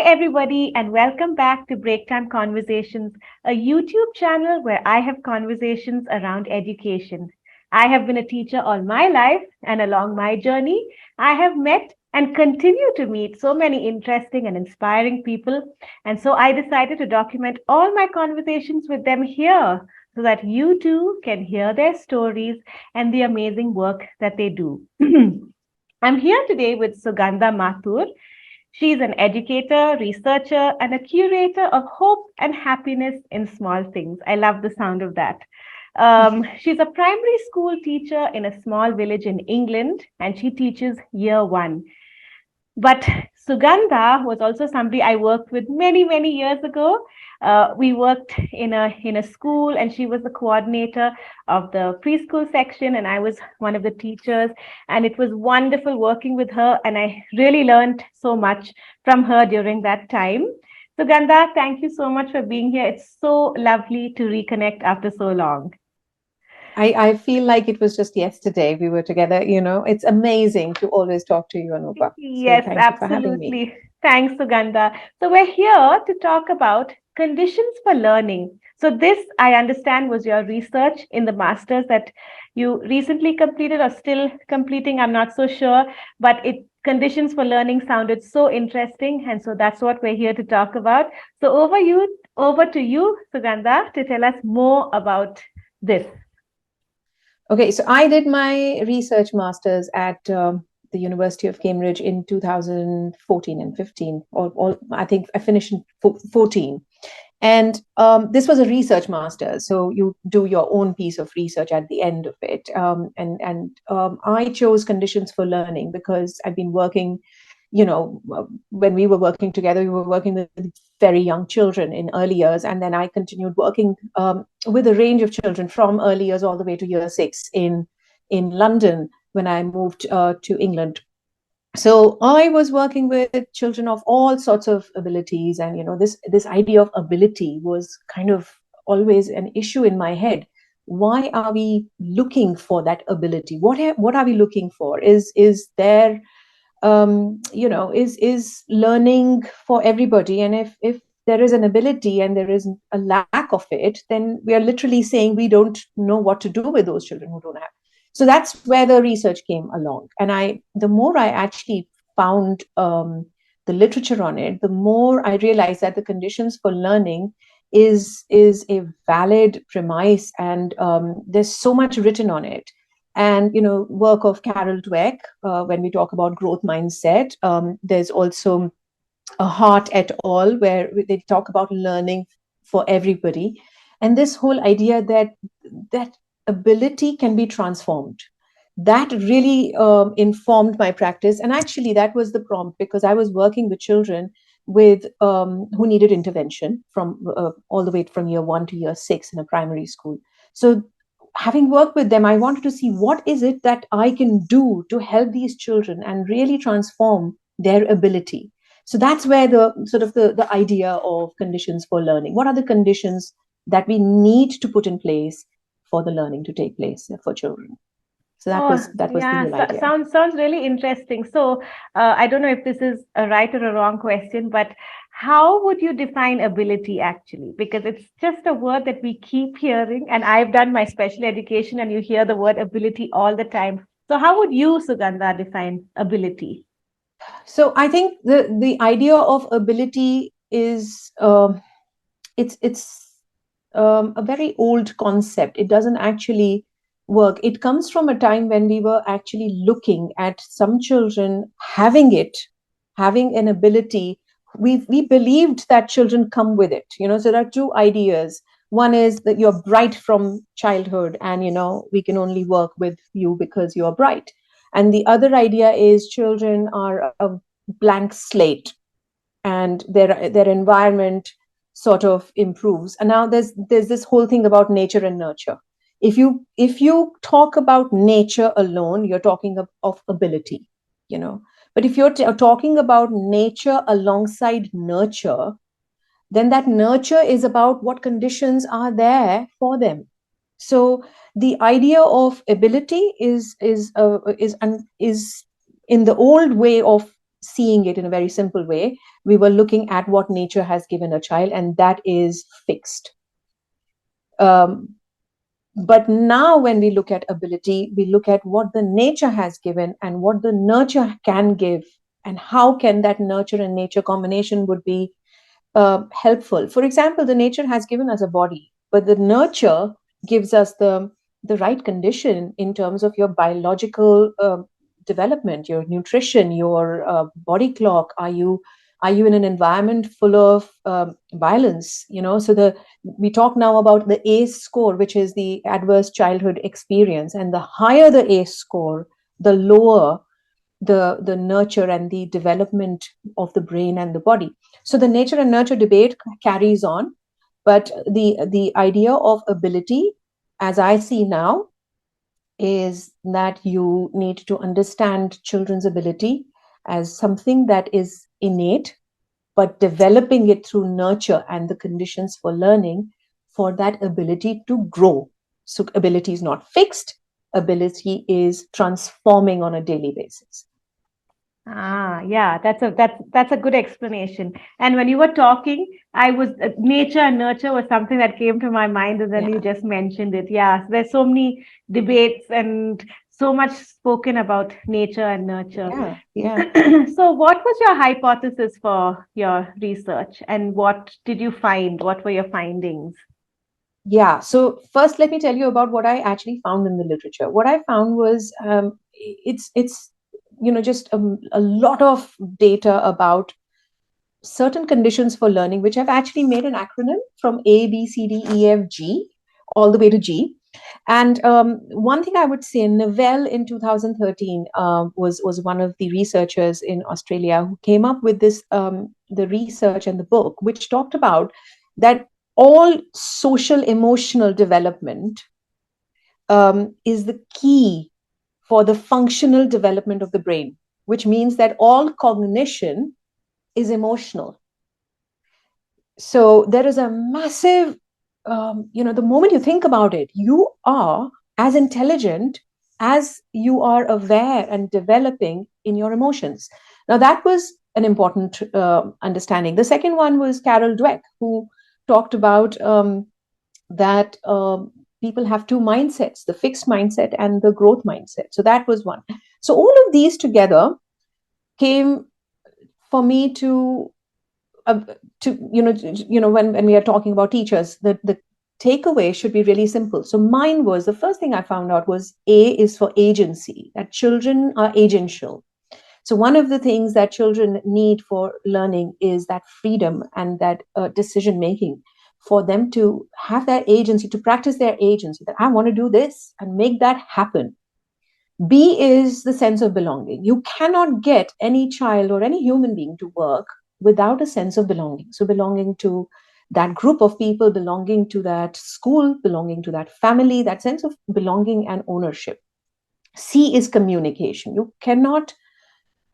everybody, and welcome back to Break Time Conversations, a YouTube channel where I have conversations around education. I have been a teacher all my life, and along my journey, I have met and continue to meet so many interesting and inspiring people. And so I decided to document all my conversations with them here so that you too can hear their stories and the amazing work that they do. I'm here today with Sugandha Mathur. She's an educator, researcher, and a curator of hope and happiness in small things. I love the sound of that. She's a primary school teacher in a small village in England, and she teaches year one. But Sugandha was also somebody I worked with many, many years ago. We worked in a school, and she was the coordinator of the preschool section, and I was one of the teachers. And it was wonderful working with her, and I really learned so much from her during that time. Sugandha, thank you so much for being here. It's so lovely to reconnect after so long. I feel like it was just yesterday we were together. It's amazing to always talk to you, Anupa. So Yes, thank you for having me. absolutely. Thanks, Sugandha. So we're here to talk about conditions for learning. So this, I understand, was your research in the master's that you recently completed or still completing. I'm not so sure, but it conditions for learning sounded so interesting, and so that's what we're here to talk about. So over to you, Sugandha, to tell us more about this. Okay, so I did my research masters at the University of Cambridge in 2014 and 15, or I think I finished in 14. And this was a research master, so you do your own piece of research at the end of it. And I chose conditions for learning because I've been working, when we were working together, we were working with very young children in early years, and then I continued working with a range of children from early years all the way to year six in London when I moved to England. So I was working with children of all sorts of abilities, and this idea of ability was kind of always an issue in my head. Why are we looking for that ability? What are we looking for? Is there is learning for everybody? And if there is an ability and there is a lack of it, then we are literally saying we don't know what to do with those children who don't have. So that's where the research came along. And the more I actually found the literature on it, the more I realized that the conditions for learning is a valid premise, and there's so much written on it. And work of Carol Dweck, when we talk about growth mindset, there's also a Heart et al., where they talk about learning for everybody, and this whole idea that ability can be transformed. That really informed my practice, and actually that was the prompt, because I was working with children with who needed intervention from all the way from year one to year six in a primary school. So having worked with them, I wanted to see what is it that I can do to help these children and really transform their ability. So that's where the sort of the idea of conditions for learning. What are the conditions that we need to put in place for the learning to take place for children? So Oh, that was the yeah, whole idea. sounds really interesting. So, I don't know if this is a right or a wrong question, but how would you define ability actually? Because it's just a word that we keep hearing, and I've done my special education, and you hear the word ability all the time. So, how would you, Sugandha, define ability? So I think the idea of ability is it's a very old concept. It doesn't actually work. It comes from a time when we were actually looking at some children having an ability. We believed that children come with it. So there are two ideas. One is that you're bright from childhood, and we can only work with you because you're bright. And the other idea is children are a blank slate, and their environment sort of improves. And now there's this whole thing about nature and nurture. If you talk about nature alone, you're talking of ability, you know but if you're talking about nature alongside nurture, then that nurture is about what conditions are there for them. So the idea of ability is in the old way of seeing it in a very simple way. We were looking at what nature has given a child, and that is fixed. Um, but now, when we look at ability, we look at what the nature has given and what the nurture can give, and how can that nurture and nature combination would be helpful. For example, the nature has given us a body, but the nurture gives us the right condition in terms of your biological development, your nutrition, your body clock. Are you in an environment full of violence? So we talk now about the ACE score, which is the adverse childhood experience, and the higher the ACE score, the lower the nurture and the development of the brain and the body. So the nature and nurture debate carries on, but the idea of ability, as I see now, is that you need to understand children's ability as something that is innate, but developing it through nurture and the conditions for learning for that ability to grow. So ability is not fixed, ability is transforming on a daily basis. Yeah, that's a good explanation. And when you were talking, I was nature and nurture was something that came to my mind, and then you Yeah, just mentioned it. Yeah, so there's so many debates and so much spoken about nature and nurture. yeah, yeah. So, what was your hypothesis for your research, and what did you find? What were your findings? Yeah. So first, let me tell you about what I actually found in the literature. What I found was it's just a lot of data about certain conditions for learning, which I've actually made an acronym from A, B, C, D, E, F, G, all the way to G. And one thing I would say, Novell in 2013 was one of the researchers in Australia who came up with this the research and the book, which talked about that all social emotional development is the key for the functional development of the brain, which means that all cognition is emotional. So there is a massive, the moment you think about it, you are as intelligent as you are aware and developing in your emotions. Now, that was an important understanding. The second one was Carol Dweck, who talked about that people have two mindsets, the fixed mindset and the growth mindset. So that was one. So all of these together came for me uh, when we are talking about teachers, the takeaway should be really simple. So mine was, the first thing I found out was A is for agency, that children are agential. So one of the things that children need for learning is that freedom and that decision making, for them to have that agency, to practice their agency, that I want to do this and make that happen. B is the sense of belonging. You cannot get any child or any human being to work without a sense of belonging. So, belonging to that group of people, belonging to that school, belonging to that family, that sense of belonging and ownership. C is communication. You cannot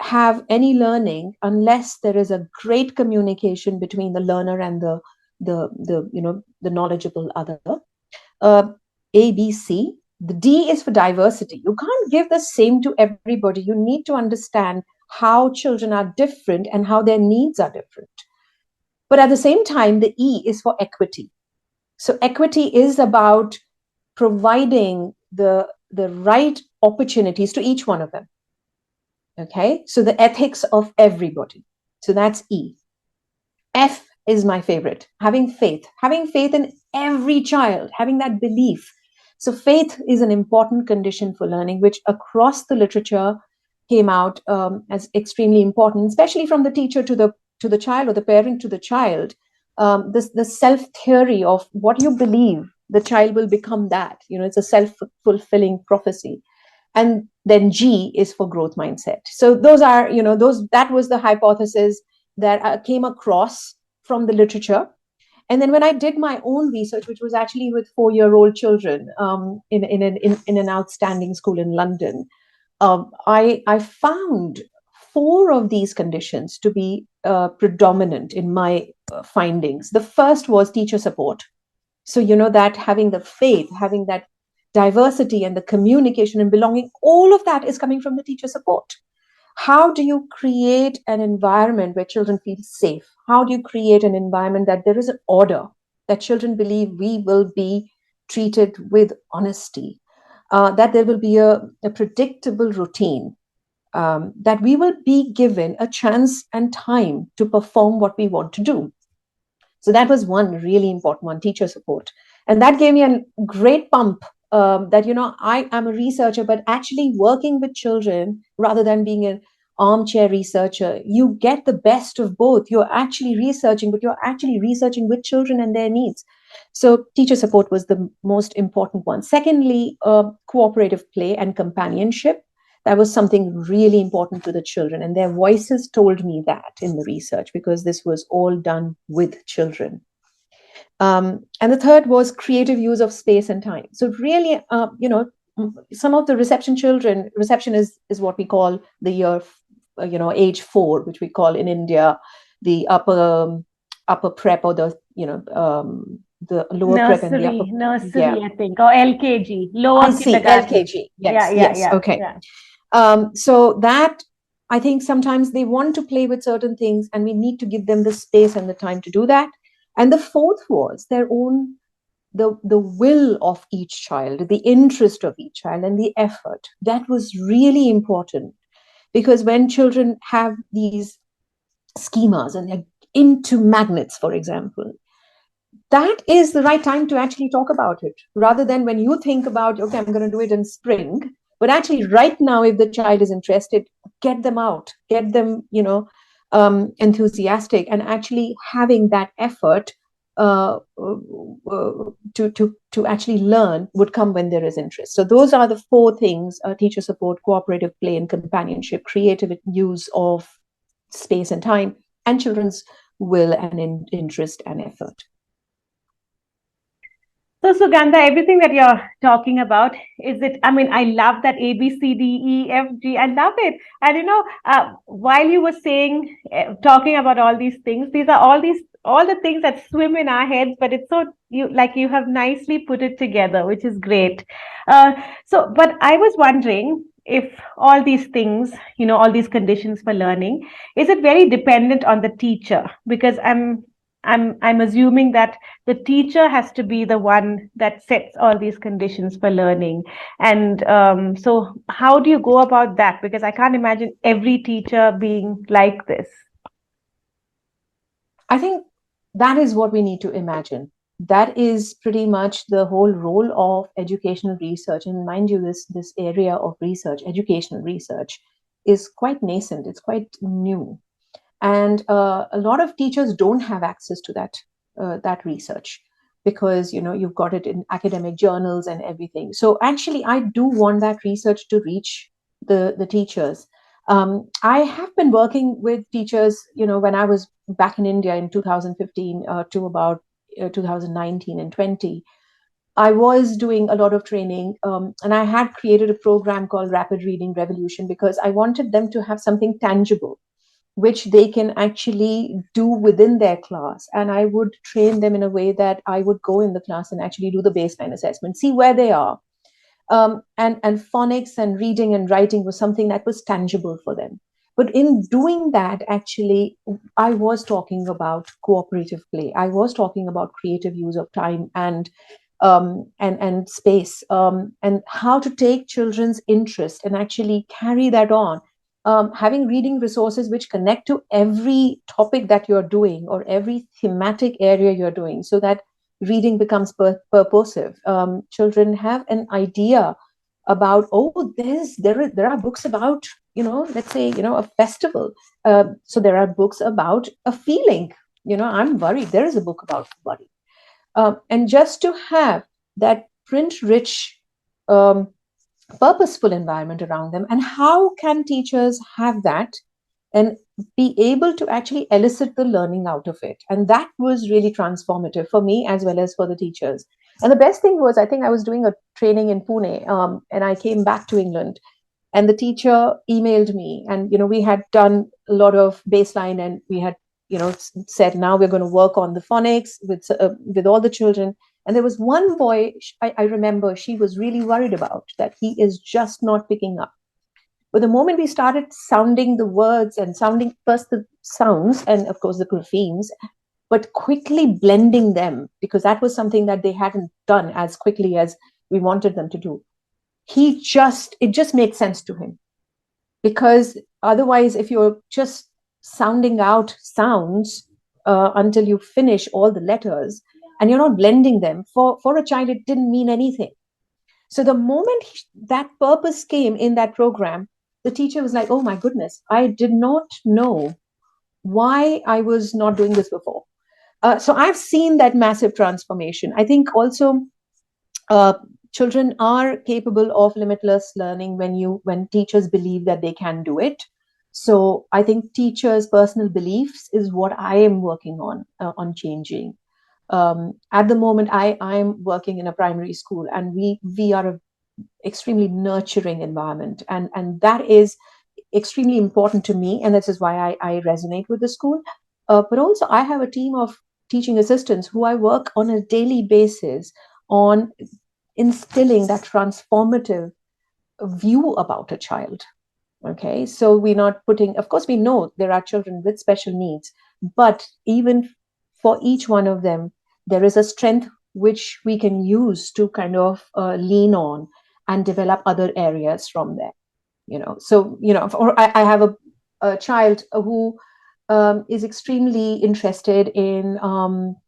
have any learning unless there is a great communication between the learner and the knowledgeable other. uh, A, B, C. The D is for diversity. You can't give the same to everybody. You need to understand how children are different and how their needs are different. But at the same time, the E is for equity. So equity is about providing the right opportunities to each one of them. Okay, so the ethics of everybody. So that's E. F is my favorite, having faith in every child, having that belief. So, faith is an important condition for learning, which across the literature came out as extremely important, especially from the teacher to the child, or the parent to the child. The self theory of what you believe, the child will become that. It's a self fulfilling prophecy. And then G is for growth mindset. So those are, that was the hypothesis that I came across from the literature. And then when I did my own research, which was actually with 4-year-old children in an outstanding school in London, I found 4 of these conditions to be predominant in my findings. The first was teacher support. So, that having the faith, having that diversity and the communication and belonging, all of that is coming from the teacher support. How do you create an environment where children feel safe? How do you create an environment that there is an order, that children believe we will be treated with honesty, that there will be a predictable routine, that we will be given a chance and time to perform what we want to do. So that was one really important one, teacher support. And that gave me a great pump, that, I am a researcher, but actually working with children rather than being an armchair researcher, you get the best of both. You're actually researching, but you're actually researching with children and their needs. So teacher support was the most important one. Secondly, cooperative play and companionship. That was something really important to the children, and their voices told me that in the research, because this was all done with children. And the third was creative use of space and time. So really, some of the reception is what we call the year, age 4, which we call in India the upper prep, or the lower prep and the upper. Yeah, Nursery, I think, or LKG, I lower see, kindergarten. LKG. Yeah, Yes, yeah, yes. yeah, Okay. yeah. So that, I think sometimes they want to play with certain things, and we need to give them the space and the time to do that. And the fourth was their own, the will of each child, the interest of each child, and the effort. That was really important, because when children have these schemas and they're into magnets, for example, that is the right time to actually talk about it, rather than when you think about, okay, I'm going to do it in spring. But actually right now, if the child is interested, get them out, get them, enthusiastic, and actually having that effort, to actually learn, would come when there is interest. So those are the four things: teacher support, cooperative play and companionship, creative use of space and time, and children's will and interest and effort. So, Sugandha, everything that you're talking about, is it? I mean, I love that A, B, C, D, E, F, G. I love it. And while you were saying, talking about all these things, these are all the things that swim in our heads. But it's so you have nicely put it together, which is great. Uh, but I was wondering if all these things, all these conditions for learning, is it very dependent on the teacher? Because I'm assuming that the teacher has to be the one that sets all these conditions for learning. And so how do you go about that? Because I can't imagine every teacher being like this. I think that is what we need to imagine. That is pretty much the whole role of educational research. And mind you, this area of research, educational research, is quite nascent. It's quite new, and a lot of teachers don't have access to that research, because you've got it in academic journals and everything. So actually, I do want that research to reach the teachers. I have been working with teachers, when I was back in India in 2015 to about 2019 and 20. I was doing a lot of training, and I had created a program called Rapid Reading Revolution, because I wanted them to have something tangible which they can actually do within their class. And I would train them in a way that I would go in the class and actually do the baseline assessment, see where they are. And phonics and reading and writing was something that was tangible for them. But in doing that, actually, I was talking about cooperative play. I was talking about creative use of time and space, and how to take children's interest and actually carry that on. Having reading resources which connect to every topic that you're doing, or every thematic area you're doing, so that reading becomes purposive. Children have an idea about, oh, there are books about, let's say, a festival. So there are books about a feeling. I'm worried. There is a book about worry. And just to have that print rich, purposeful environment around them. And how can teachers have that and be able to actually elicit the learning out of it? And that was really transformative for me as well as for the teachers. And the best thing was, I think I was doing a training in Pune, and I came back to England, and the teacher emailed me, and we had done a lot of baseline, and we had said, now we're going to work on the phonics with all the children. And there was one boy, I remember, she was really worried about that he is just not picking up. But the moment we started sounding the words and sounding first the sounds and of course the graphemes, but quickly blending them, because that was something that they hadn't done as quickly as we wanted them to do. It just made sense to him. Because otherwise, if you're just sounding out sounds until you finish all the letters and you're not blending them, for a child, it didn't mean anything. So the moment that purpose came in that program, the teacher was like, oh my goodness, I did not know why I was not doing this before. So I've seen that massive transformation. I think also uh, children are capable of limitless learning when teachers believe that they can do it. So I think teachers' personal beliefs is what I am working on changing. At the moment, I'm working in a primary school, and we are a extremely nurturing environment, and that is extremely important to me, and this is why I resonate with the school. But also, I have a team of teaching assistants who I work on a daily basis on instilling that transformative view about a child. Okay, so we're not putting, of course, we know there are children with special needs, but even for each one of them, there is a strength which we can use to kind of lean on and develop other areas from there. So or I have a child who is extremely interested in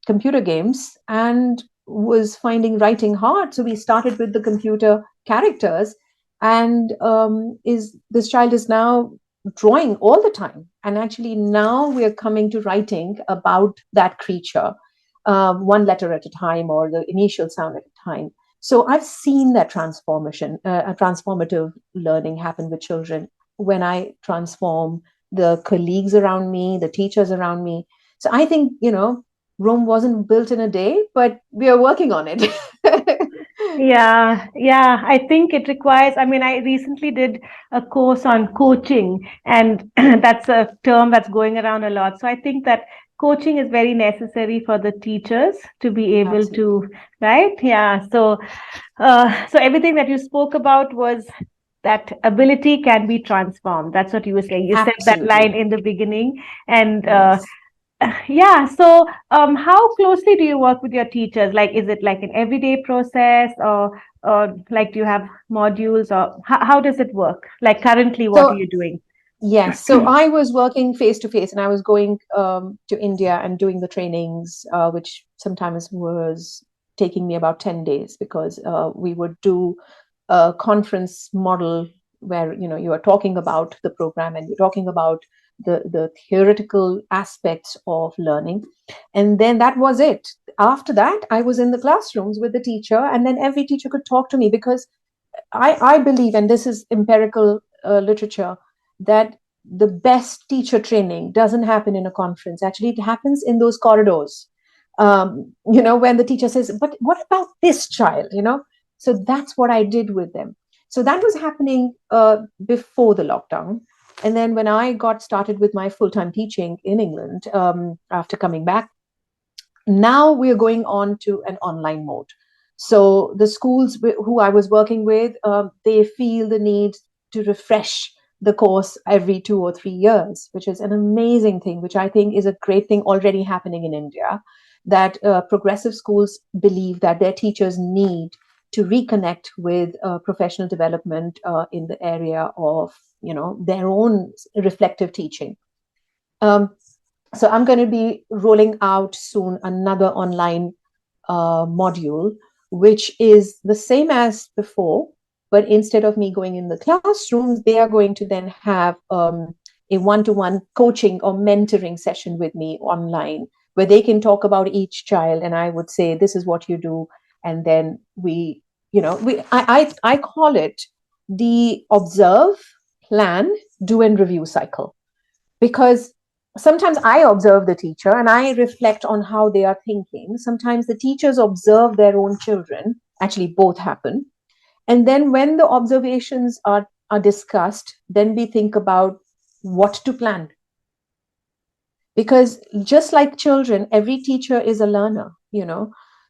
computer games and was finding writing hard. So we started with the computer characters, and is this child is now drawing all the time. And actually, now we are coming to writing about that creature, one letter at a time or the initial sound at a time. So I've seen that transformation, a transformative learning happen with children when I transform the colleagues around me, the teachers around me. So I think, Rome wasn't built in a day, but we are working on it. Yeah, yeah. I think it requires, I mean, I recently did a course on coaching, and that's a term that's going around a lot. So I think that coaching is very necessary for the teachers to be able Absolutely. to, right? Yeah. So everything that you spoke about was that ability can be transformed. That's what you were saying. You said that Absolutely. line in the beginning, and Yes. yeah. So, how closely do you work with your teachers? Like, is it like an everyday process, or like do you have modules, or how does it work? Like currently, what are So you doing? yes, so I was working face to face, and I was going to India and doing the trainings, which sometimes was taking me about 10 days, because we would do a conference model where you are talking about the program and you're talking about the theoretical aspects of learning, and then that was it. After that, I was in the classrooms with the teacher, and then every teacher could talk to me, because I believe, and this is empirical literature, that the best teacher training doesn't happen in a conference. Actually, it happens in those corridors. When the teacher says, "But what about this child?" So that's what I did with them. So that was happening before the lockdown. And then when I got started with my full time teaching in England, after coming back, now we're going on to an online mode. So the schools who I was working with, they feel the need to refresh the course every 2 or 3 years, which is an amazing thing, which I think is a great thing already happening in India, that progressive schools believe that their teachers need to reconnect with professional development in the area of their own reflective teaching. um, so I'm going to be rolling out soon another online module, which is the same as before, but instead of me going in the classrooms, they are going to then have a one-to-one coaching or mentoring session with me online, where they can talk about each child, and I would say, this is what you do, and then I call it the observe, plan, do, and review cycle, because sometimes I observe the teacher and I reflect on how they are thinking. Sometimes the teachers observe their own children. Actually, both happen. And then when the observations are discussed, then we think about what to plan. Because just like children, every teacher is a learner.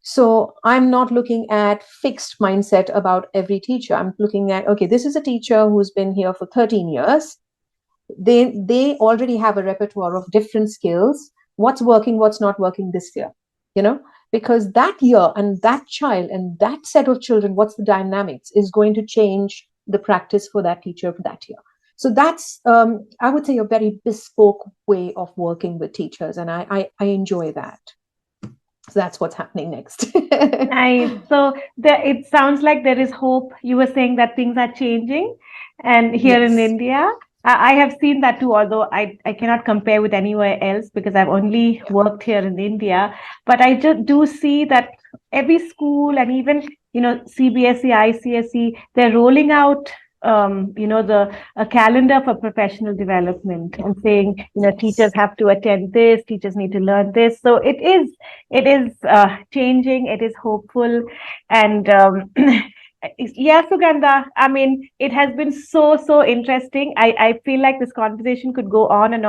So I'm not looking at fixed mindset about every teacher. I'm looking at, okay, this is a teacher who's been here for 13 years. They already have a repertoire of different skills. What's working, what's not working this year, you know, because that year and that child and that set of children, what's the dynamics is going to change the practice for that teacher for that year. So that's, I would say, a very bespoke way of working with teachers, and I enjoy that. So that's what's happening next. Nice. So there, it sounds like there is hope. You were saying that things are changing, and here in Yes. India, I have seen that too. Although I cannot compare with anywhere else because I've only Yeah. worked here in India, but I just do see that every school and even CBSE, ICSE, they're rolling out the a calendar for professional development and saying teachers Yes. have to attend this, teachers need to learn this. So it is changing. It is hopeful, and yeah, Sugandha. I mean, it has been so interesting. I feel like this conversation could go on, and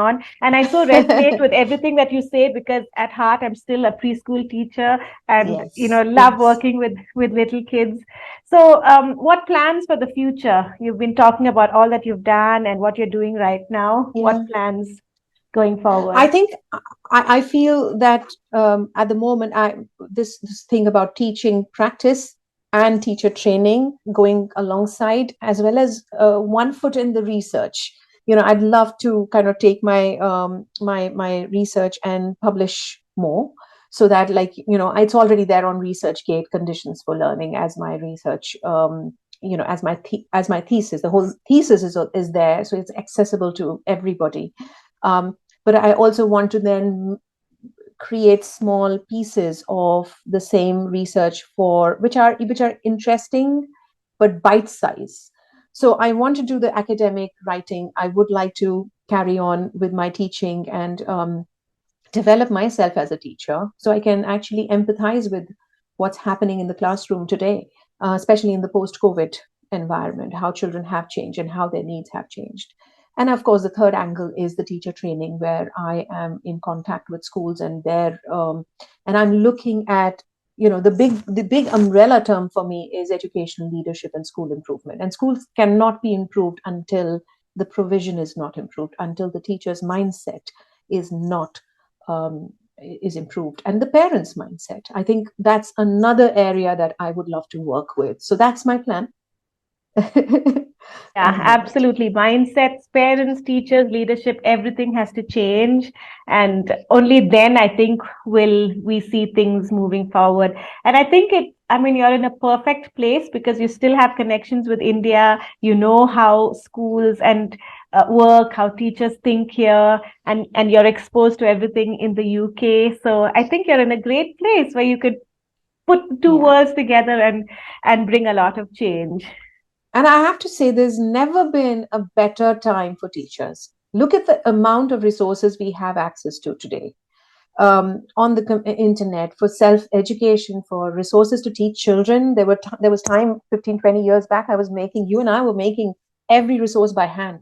I so resonate with everything that you say because at heart I'm still a preschool teacher, and Yes. love Yes. working with little kids. So, what plans for the future? You've been talking about all that you've done and what you're doing right now. What Yeah. plans going forward? I think I feel that at the moment, this thing about teaching practice and teacher training going alongside, as well as one foot in the research. You know, I'd love to kind of take my research and publish more, so that, like, it's already there on ResearchGate, conditions for learning, as my research. As my thesis, the whole thesis is there, so it's accessible to everybody. Um, but I also want to then create small pieces of the same research for which are interesting but bite size. So I want to do the academic writing. I would like to carry on with my teaching and develop myself as a teacher so I can actually empathize with what's happening in the classroom today, especially in the post COVID environment, how children have changed and how their needs have changed. And of course, the third angle is the teacher training, where I am in contact with schools and I'm looking at, the big umbrella term for me is educational leadership and school improvement. And schools cannot be improved until the provision is not improved, until the teacher's mindset is not is improved, and the parents' mindset. I think that's another area that I would love to work with. So that's my plan. Yeah, At the moment. absolutely. Mindsets, parents, teachers, leadership, everything has to change. And only then I think will we see things moving forward. And I mean, you're in a perfect place because you still have connections with India. You know how schools and work, how teachers think here, and you're exposed to everything in the UK. So I think you're in a great place where you could put two Yeah. worlds together and bring a lot of change. And I have to say, there's never been a better time for teachers. Look at the amount of resources we have access to today, on the internet, for self education, for resources to teach children. There was time 15, 20 years back, you and I were making every resource by hand.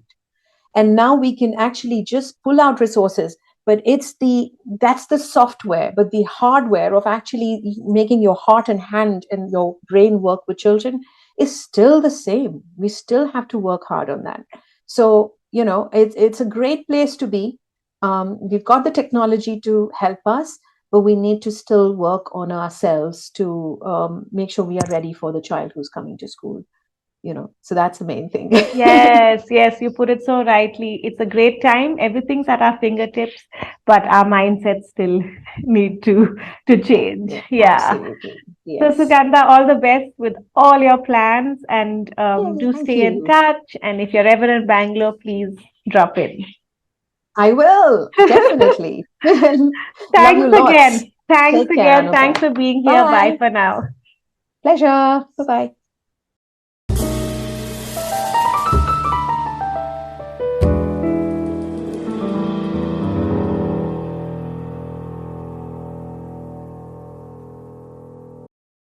And now we can actually just pull out resources, but that's the software, but the hardware of actually making your heart and hand and your brain work with children is still the same. We still have to work hard on that. So it's a great place to be. We've got the technology to help us, but we need to still work on ourselves to make sure we are ready for the child who's coming to school. So that's the main thing. Yes, yes, you put it so rightly. It's a great time. Everything's at our fingertips, but our mindsets still need to change. Yeah, Yeah. absolutely. So Yes. Sugandha, all the best with all your plans, and Yeah, do thank stay in you. touch. And if you're ever in Bangalore, please drop in. I will, definitely. Love you Thanks lots. again. Thanks Take care, again. Anuka. Thanks for being here. Bye Bye. for now. Pleasure. Bye bye.